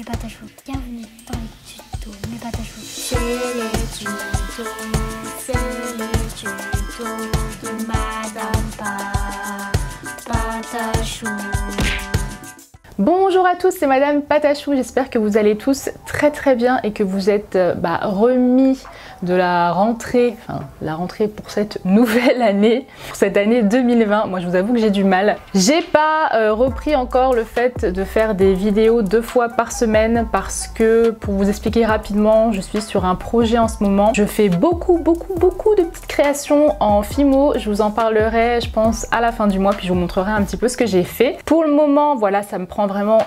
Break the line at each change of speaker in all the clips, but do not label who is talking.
mes pâtes à choux. Bienvenue dans les tutos, mes pâtes à choux.
C'est les tutos, c'est les tutos de Madame Pâte à choux.
Bonjour à tous, c'est Madame Pâte à choux. J'espère que vous allez tous très bien et que vous êtes remis de la rentrée, la rentrée pour cette nouvelle année, pour cette année 2020. Moi je vous avoue que j'ai du mal. J'ai pas repris encore le fait de faire des vidéos 2 fois par semaine parce que, pour vous expliquer rapidement, je suis sur un projet en ce moment. Je fais beaucoup de petites créations en Fimo. Je vous en parlerai je pense à la fin du mois, puis je vous montrerai un petit peu ce que j'ai fait. Pour le moment voilà, ça me prend vraiment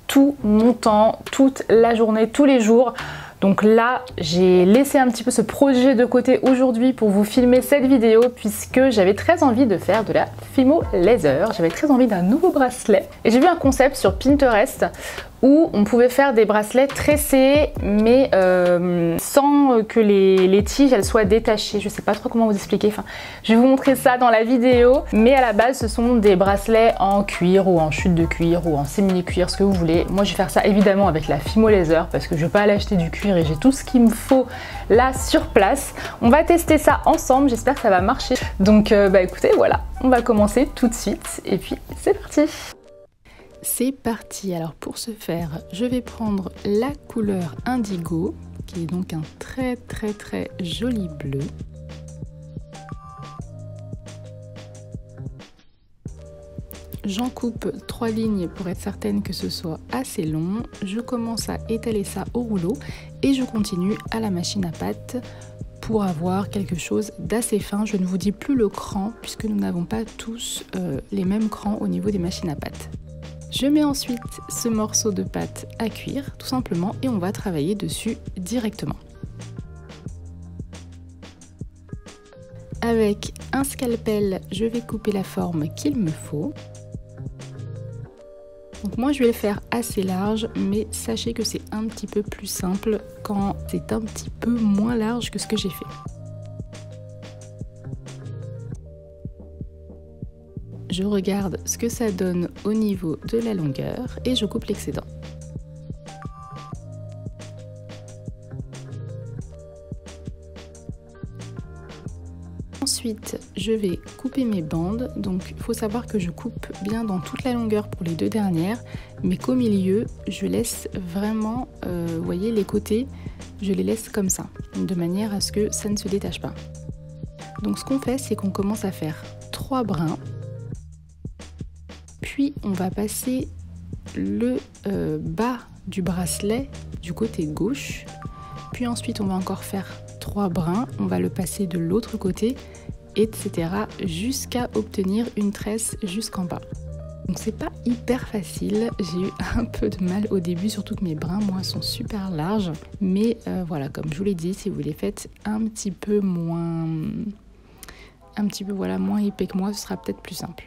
tout mon temps, toute la journée, tous les jours. Donc là, j'ai laissé un petit peu ce projet de côté aujourd'hui pour vous filmer cette vidéo puisque j'avais très envie de faire de la Fimo Laser. J'avais très envie d'un nouveau bracelet. Et j'ai vu un concept sur Pinterest où on pouvait faire des bracelets tressés mais sans que les tiges elles soient détachées. Je sais pas trop comment vous expliquer. Enfin, je vais vous montrer ça dans la vidéo. Mais à la base, ce sont des bracelets en cuir ou en chute de cuir ou en sémini-cuir, ce que vous voulez. Moi, je vais faire ça évidemment avec la Fimo Laser parce que je vais pas aller acheter du cuir et j'ai tout ce qu'il me faut là sur place. On va tester ça ensemble. J'espère que ça va marcher. Donc écoutez, voilà, on va commencer tout de suite et puis c'est parti. C'est parti. Alors pour ce faire, je vais prendre la couleur indigo, qui est donc un très joli bleu. J'en coupe 3 lignes pour être certaine que ce soit assez long. Je commence à étaler ça au rouleau et je continue à la machine à pâte pour avoir quelque chose d'assez fin. Je ne vous dis plus le cran puisque nous n'avons pas tous les mêmes crans au niveau des machines à pâte. Je mets ensuite ce morceau de pâte à cuire tout simplement et on va travailler dessus directement. Avec un scalpel, je vais couper la forme qu'il me faut. Donc moi je vais le faire assez large, mais sachez que c'est un petit peu plus simple quand c'est un petit peu moins large que ce que j'ai fait. Je regarde ce que ça donne au niveau de la longueur et je coupe l'excédent. Ensuite, je vais couper mes bandes. Donc, il faut savoir que je coupe bien dans toute la longueur pour les 2 dernières, mais qu'au milieu, je laisse vraiment, vous voyez, les côtés, je les laisse comme ça, de manière à ce que ça ne se détache pas. Donc, ce qu'on fait, c'est qu'on commence à faire 3 brins. Puis on va passer le bas du bracelet du côté gauche. Puis ensuite on va encore faire 3 brins. On va le passer de l'autre côté, etc. jusqu'à obtenir une tresse jusqu'en bas. Donc c'est pas hyper facile. J'ai eu un peu de mal au début, surtout que mes brins, moi, sont super larges. Mais voilà, comme je vous l'ai dit, si vous les faites un petit peu moins épais que moi, ce sera peut-être plus simple.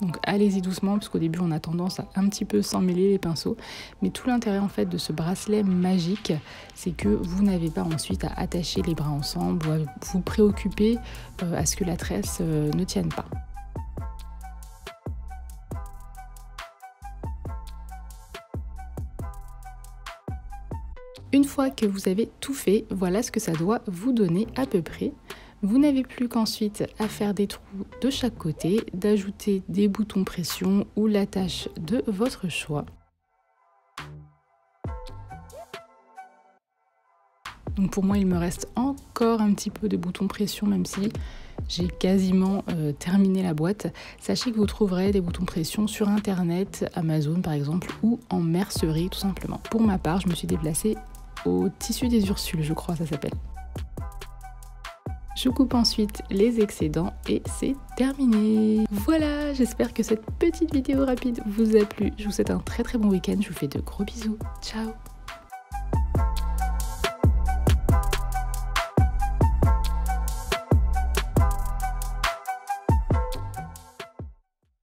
Donc allez-y doucement parce qu'au début on a tendance à un petit peu s'emmêler les pinceaux. Mais tout l'intérêt en fait de ce bracelet magique, c'est que vous n'avez pas ensuite à attacher les bras ensemble ou à vous préoccuper à ce que la tresse ne tienne pas. Une fois que vous avez tout fait, voilà ce que ça doit vous donner à peu près. Vous n'avez plus qu'ensuite à faire des trous de chaque côté, d'ajouter des boutons pression ou l'attache de votre choix. Donc pour moi, il me reste encore un petit peu de boutons pression, même si j'ai quasiment terminé la boîte. Sachez que vous trouverez des boutons pression sur internet, Amazon par exemple, ou en mercerie tout simplement. Pour ma part, je me suis déplacée au tissu des Ursules, je crois ça s'appelle. Je coupe ensuite les excédents et c'est terminé. Voilà, j'espère que cette petite vidéo rapide vous a plu. Je vous souhaite un très bon week-end. Je vous fais de gros bisous. Ciao!